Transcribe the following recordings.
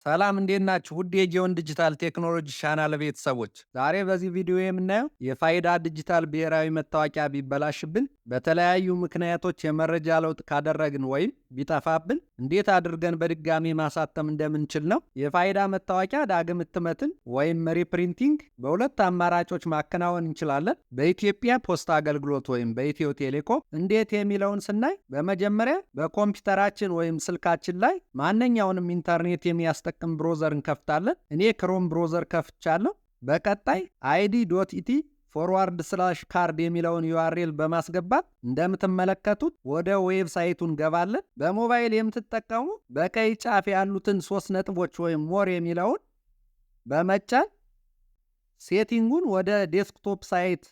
ሰላም እንዴት ናችሁ? ውድ የጊዮን ዲጂታል ቴክኖሎጂ ቻናል ቤተሰቦች፣ ዛሬ በዚህ ቪዲዮ የምናየው የፋይዳ ዲጂታል ብሔራዊ መታወቂያ ቢበላሽብን፣ በተለያዩ ምክንያቶች የመረጃ ለውጥ ካደረግን ወይም ቢጠፋብን እንዴት አድርገን በድጋሚ ማሳተም እንደምንችል ነው። የፋይዳ መታወቂያ ዳግም ህትመትን ወይም ሪፕሪንቲንግ በሁለት አማራጮች ማከናወን እንችላለን። በኢትዮጵያ ፖስታ አገልግሎት ወይም በኢትዮ ቴሌኮም እንዴት የሚለውን ስናይ፣ በመጀመሪያ በኮምፒውተራችን ወይም ስልካችን ላይ ማንኛውንም ኢንተርኔት የሚያስጠቅም ብሮዘር እንከፍታለን። እኔ ክሮም ብሮዘር ከፍቻለሁ። በቀጣይ id.it /ካርድ የሚለውን ዩአርኤል በማስገባት እንደምትመለከቱት ወደ ዌብሳይቱ እንገባለን። በሞባይል የምትጠቀሙ በቀይ ጫፍ ያሉትን 3 ነጥቦች ወይም ሞር የሚለውን በመጫን ሴቲንጉን ወደ ዴስክቶፕ ሳይት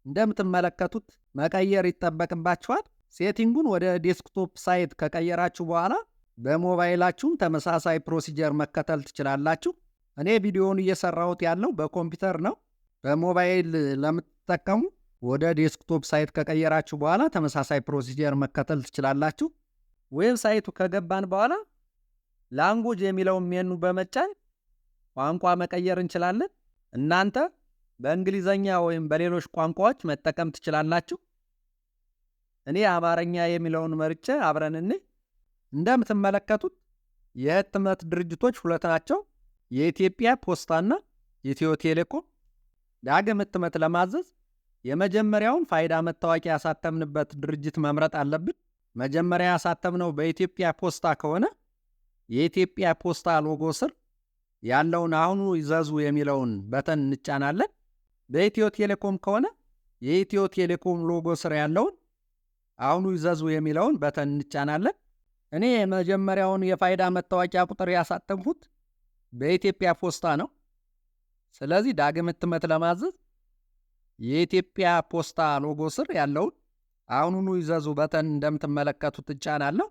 እንደምትመለከቱት መቀየር ይጠበቅባችኋል። ሴቲንጉን ወደ ዴስክቶፕ ሳይት ከቀየራችሁ በኋላ በሞባይላችሁም ተመሳሳይ ፕሮሲጀር መከተል ትችላላችሁ። እኔ ቪዲዮውን እየሰራሁት ያለው በኮምፒውተር ነው። በሞባይል ለምትጠቀሙ ወደ ዴስክቶፕ ሳይት ከቀየራችሁ በኋላ ተመሳሳይ ፕሮሲጀር መከተል ትችላላችሁ። ዌብሳይቱ ከገባን በኋላ ላንጉጅ የሚለውን ሜኑ በመጫን ቋንቋ መቀየር እንችላለን። እናንተ በእንግሊዘኛ ወይም በሌሎች ቋንቋዎች መጠቀም ትችላላችሁ። እኔ አማርኛ የሚለውን መርጬ አብረን እንደምትመለከቱት የህትመት ድርጅቶች ሁለት ናቸው፣ የኢትዮጵያ ፖስታና ኢትዮ ቴሌኮም። ዳግም ህትመት ለማዘዝ የመጀመሪያውን ፋይዳ መታወቂያ ያሳተምንበት ድርጅት መምረጥ አለብን። መጀመሪያ ያሳተምነው በኢትዮጵያ ፖስታ ከሆነ የኢትዮጵያ ፖስታ ሎጎ ስር ያለውን አሁኑ ይዘዙ የሚለውን በተን እንጫናለን። በኢትዮ ቴሌኮም ከሆነ የኢትዮ ቴሌኮም ሎጎ ስር ያለውን አሁኑ ይዘዙ የሚለውን በተን እንጫናለን። እኔ የመጀመሪያውን የፋይዳ መታወቂያ ቁጥር ያሳተምኩት በኢትዮጵያ ፖስታ ነው። ስለዚህ ዳግም ህትመት ለማዘዝ የኢትዮጵያ ፖስታ ሎጎ ስር ያለውን አሁኑኑ ይዘዙ በተን እንደምትመለከቱት እጫናለሁ።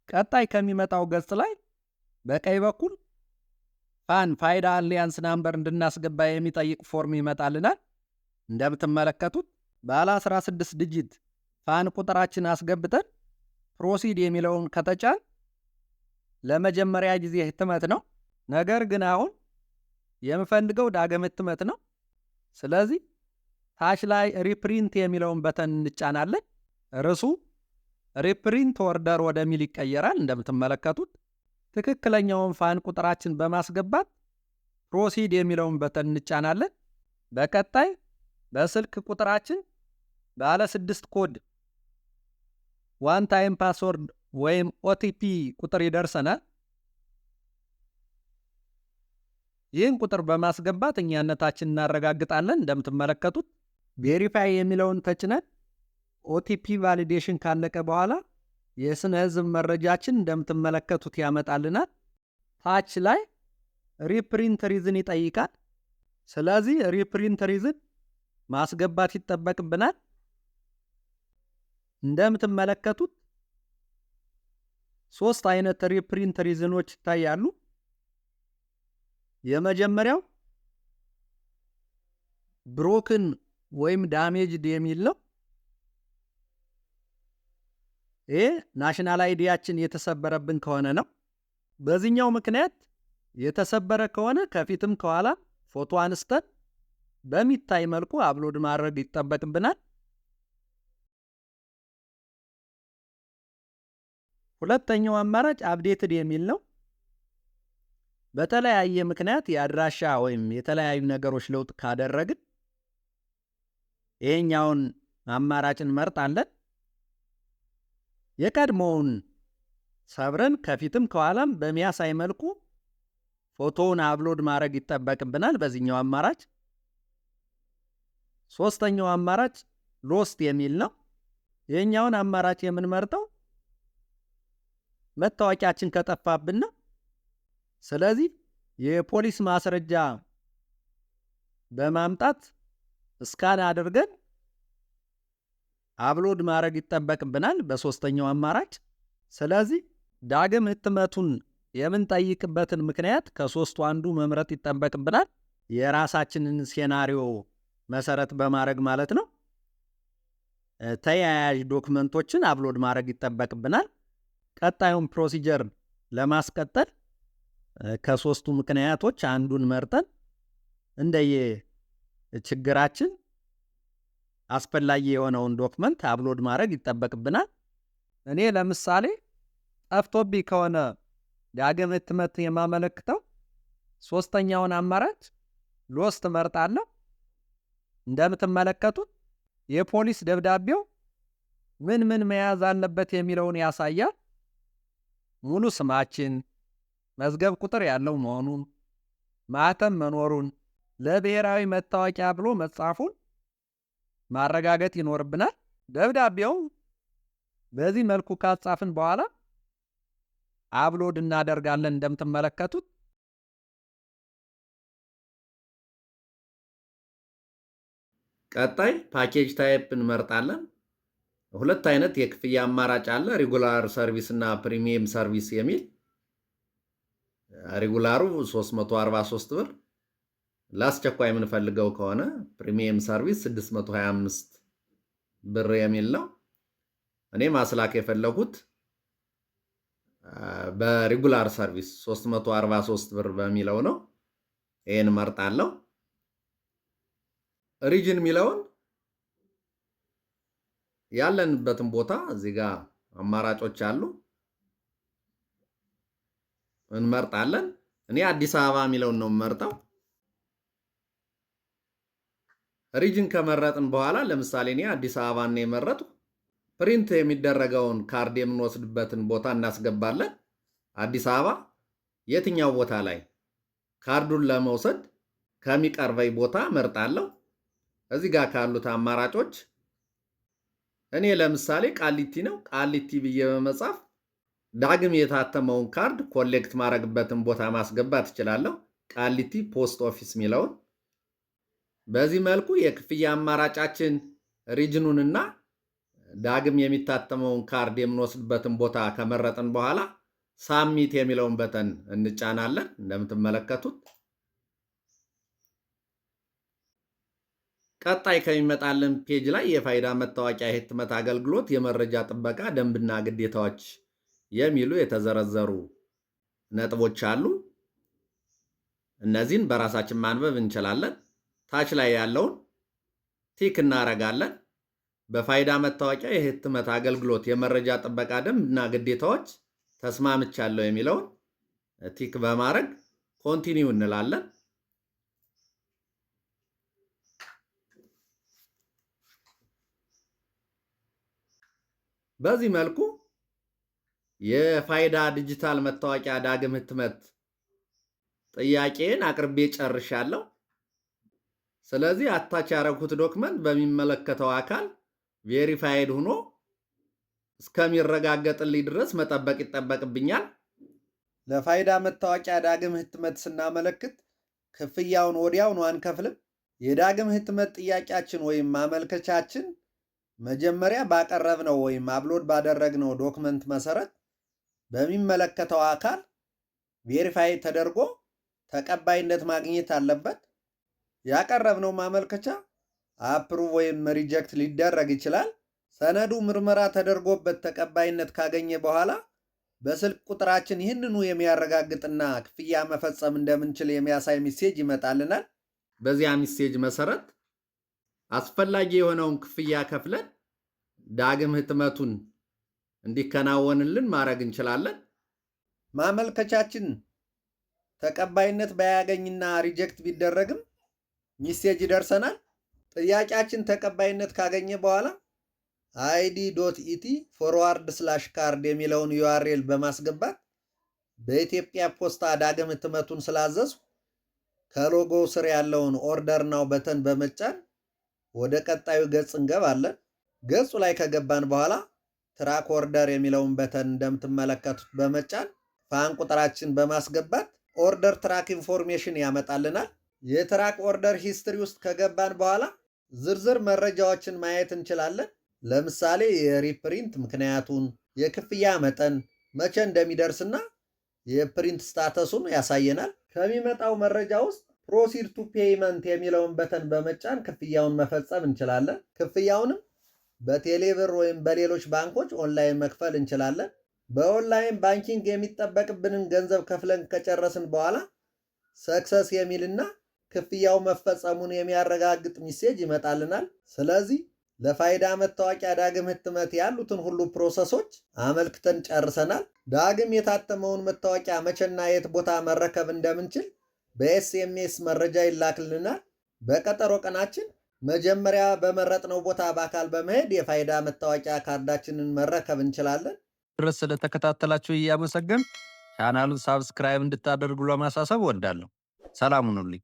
ቀጣይ ከሚመጣው ገጽ ላይ በቀኝ በኩል ፋይዳ አሊያንስ ናምበር እንድናስገባ የሚጠይቅ ፎርም ይመጣልናል። እንደምትመለከቱት ባለ 16 ዲጂት ፋን ቁጥራችን አስገብተን ፕሮሲድ የሚለውን ከተጫን ለመጀመሪያ ጊዜ ህትመት ነው። ነገር ግን አሁን የምፈልገው ዳግም ህትመት ነው። ስለዚህ ታች ላይ ሪፕሪንት የሚለውን በተን እንጫናለን። ርዕሱ ሪፕሪንት ኦርደር ወደሚል ይቀየራል። እንደምትመለከቱት ትክክለኛውን ፋን ቁጥራችን በማስገባት ፕሮሲድ የሚለውን በተን እንጫናለን። በቀጣይ በስልክ ቁጥራችን ባለ 6 ኮድ ዋን ታይም ፓስወርድ ወይም ኦቲፒ ቁጥር ይደርሰናል። ይህን ቁጥር በማስገባት እኛነታችን እናረጋግጣለን። እንደምትመለከቱት ቬሪፋይ የሚለውን ተጭነን ኦቲፒ ቫሊዴሽን ካለቀ በኋላ የስነ ህዝብ መረጃችን እንደምትመለከቱት ያመጣልናል። ታች ላይ ሪፕሪንት ሪዝን ይጠይቃል። ስለዚህ ሪፕሪንት ሪዝን ማስገባት ይጠበቅብናል። እንደምትመለከቱት 3 አይነት ሪፕሪንት ሪዝኖች ይታያሉ። የመጀመሪያው ብሮክን ወይም ዳሜጅድ የሚል ነው። ይሄ ናሽናል አይዲያችን የተሰበረብን ከሆነ ነው። በዚህኛው ምክንያት የተሰበረ ከሆነ ከፊትም ከኋላ ፎቶ አንስተን በሚታይ መልኩ አፕሎድ ማድረግ ይጠበቅብናል። ሁለተኛው አማራጭ አፕዴትድ የሚል ነው። በተለያየ ምክንያት የአድራሻ ወይም የተለያዩ ነገሮች ለውጥ ካደረግን ይሄኛውን አማራጭ እንመርጣለን። የቀድሞውን ሰብረን ከፊትም ከኋላም በሚያሳይ መልኩ ፎቶውን አፕሎድ ማድረግ ይጠበቅብናል በዚህኛው አማራጭ። ሶስተኛው አማራጭ ሎስት የሚል ነው። ይሄኛውን አማራጭ የምንመርጠው መታወቂያችን ከጠፋብን ነው። ስለዚህ የፖሊስ ማስረጃ በማምጣት ስካን አድርገን አፕሎድ ማድረግ ይጠበቅብናል በሶስተኛው አማራጭ። ስለዚህ ዳግም ህትመቱን የምንጠይቅበትን ምክንያት ከሶስቱ አንዱ መምረጥ ይጠበቅብናል። የራሳችንን ሴናሪዮ መሰረት በማድረግ ማለት ነው። ተያያዥ ዶክመንቶችን አፕሎድ ማድረግ ይጠበቅብናል። ቀጣዩን ፕሮሲጀር ለማስቀጠል ከሶስቱ ምክንያቶች አንዱን መርጠን እንደየ ችግራችን አስፈላጊ የሆነውን ዶክመንት አፕሎድ ማድረግ ይጠበቅብናል። እኔ ለምሳሌ ጠፍቶብኝ ከሆነ ዳግም ህትመት የማመለክተው ሶስተኛውን አማራጭ ሎስት መርጣለሁ። እንደምትመለከቱት የፖሊስ ደብዳቤው ምን መያዝ አለበት የሚለውን ያሳያል። ሙሉ ስማችን፣ መዝገብ ቁጥር ያለው መሆኑን፣ ማህተም መኖሩን፣ ለብሔራዊ መታወቂያ ብሎ መጻፉን ማረጋገጥ ይኖርብናል። ደብዳቤው በዚህ መልኩ ካጻፍን በኋላ አፕሎድ እናደርጋለን። እንደምትመለከቱት ቀጣይ ፓኬጅ ታይፕ እንመርጣለን። ሁለት አይነት የክፍያ አማራጭ አለ፣ ሬጉላር ሰርቪስ እና ፕሪሚየም ሰርቪስ የሚል። ሬጉላሩ 343 ብር፣ ለአስቸኳይ የምንፈልገው ከሆነ ፕሪሚየም ሰርቪስ 625 ብር የሚል ነው። እኔ ማስላክ የፈለኩት በሬጉላር ሰርቪስ 343 ብር በሚለው ነው። ይሄን መርጣለሁ። ሪጅን የሚለውን ያለንበትን ቦታ እዚህ ጋር አማራጮች አሉ እንመርጣለን። እኔ አዲስ አበባ የሚለውን ነው የምመርጠው። ሪጅን ከመረጥን በኋላ ለምሳሌ እኔ አዲስ አበባ ነው የመረጥኩ። ፕሪንት የሚደረገውን ካርድ የምንወስድበትን ቦታ እናስገባለን። አዲስ አበባ የትኛው ቦታ ላይ ካርዱን ለመውሰድ ከሚቀርበኝ ቦታ መርጣለሁ። እዚህ ጋር ካሉት አማራጮች እኔ ለምሳሌ ቃሊቲ ነው፣ ቃሊቲ ብዬ በመጻፍ ዳግም የታተመውን ካርድ ኮሌክት ማድረግበትን ቦታ ማስገባት እችላለሁ። ቃሊቲ ፖስት ኦፊስ የሚለውን በዚህ መልኩ የክፍያ አማራጫችን ሪጅኑንና ዳግም የሚታተመውን ካርድ የምንወስድበትን ቦታ ከመረጥን በኋላ ሳሚት የሚለውን በተን እንጫናለን። እንደምትመለከቱት ቀጣይ ከሚመጣልን ፔጅ ላይ የፋይዳ መታወቂያ የህትመት አገልግሎት የመረጃ ጥበቃ ደንብና ግዴታዎች የሚሉ የተዘረዘሩ ነጥቦች አሉ። እነዚህን በራሳችን ማንበብ እንችላለን። ታች ላይ ያለውን ቲክ እናደርጋለን። በፋይዳ መታወቂያ የህትመት አገልግሎት የመረጃ ጥበቃ ደንብና ግዴታዎች ተስማምቻለሁ የሚለውን ቲክ በማድረግ ኮንቲኒው እንላለን። በዚህ መልኩ የፋይዳ ዲጂታል መታወቂያ ዳግም ህትመት ጥያቄን አቅርቤ ጨርሻለሁ። ስለዚህ አታች ያደረኩት ዶክመንት በሚመለከተው አካል ቬሪፋይድ ሆኖ እስከሚረጋገጥልኝ ድረስ መጠበቅ ይጠበቅብኛል። ለፋይዳ መታወቂያ ዳግም ህትመት ስናመለክት ክፍያውን ወዲያውኑ አንከፍልም። የዳግም ህትመት ጥያቄያችን ወይም ማመልከቻችን መጀመሪያ ባቀረብነው ወይም አፕሎድ ባደረግነው ዶክመንት መሰረት በሚመለከተው አካል ቬሪፋይ ተደርጎ ተቀባይነት ማግኘት አለበት። ያቀረብነው ማመልከቻ አፕሩቭ ወይም ሪጀክት ሊደረግ ይችላል። ሰነዱ ምርመራ ተደርጎበት ተቀባይነት ካገኘ በኋላ በስልክ ቁጥራችን ይህንኑ የሚያረጋግጥና ክፍያ መፈጸም እንደምንችል የሚያሳይ ሚሴጅ ይመጣልናል። በዚያ ሚሴጅ መሰረት አስፈላጊ የሆነውን ክፍያ ከፍለን ዳግም ህትመቱን እንዲከናወንልን ማድረግ እንችላለን። ማመልከቻችን ተቀባይነት ባያገኝና ሪጀክት ቢደረግም ሚሴጅ ይደርሰናል። ጥያቄያችን ተቀባይነት ካገኘ በኋላ id.et /card የሚለውን ዩአርኤል በማስገባት በኢትዮጵያ ፖስታ ዳግም ህትመቱን ስላዘዝኩ ከሎጎው ስር ያለውን ኦርደር ናው በተን በመጫን ወደ ቀጣዩ ገጽ እንገባለን። ገጹ ላይ ከገባን በኋላ ትራክ ኦርደር የሚለውን በተን እንደምትመለከቱት በመጫን ፋን ቁጥራችን በማስገባት ኦርደር ትራክ ኢንፎርሜሽን ያመጣልናል። የትራክ ኦርደር ሂስትሪ ውስጥ ከገባን በኋላ ዝርዝር መረጃዎችን ማየት እንችላለን። ለምሳሌ የሪፕሪንት ምክንያቱን፣ የክፍያ መጠን፣ መቼ እንደሚደርስና የፕሪንት ስታተሱን ያሳየናል። ከሚመጣው መረጃ ውስጥ ፕሮሲድ ቱ ፔይመንት የሚለውን በተን በመጫን ክፍያውን መፈጸም እንችላለን። ክፍያውንም በቴሌብር ወይም በሌሎች ባንኮች ኦንላይን መክፈል እንችላለን። በኦንላይን ባንኪንግ የሚጠበቅብንን ገንዘብ ከፍለን ከጨረስን በኋላ ሰክሰስ የሚልና ክፍያው መፈጸሙን የሚያረጋግጥ ሚሴጅ ይመጣልናል። ስለዚህ ለፋይዳ መታወቂያ ዳግም ህትመት ያሉትን ሁሉ ፕሮሰሶች አመልክተን ጨርሰናል። ዳግም የታተመውን መታወቂያ መቼና የት ቦታ መረከብ እንደምንችል በኤስኤምኤስ መረጃ ይላክልናል። በቀጠሮ ቀናችን መጀመሪያ በመረጥነው ቦታ በአካል በመሄድ የፋይዳ መታወቂያ ካርዳችንን መረከብ እንችላለን። ድረስ ስለተከታተላችሁ እያመሰገን ቻናሉን ሳብስክራይብ እንድታደርጉ ለማሳሰብ እወዳለሁ። ሰላም ሁኑልኝ።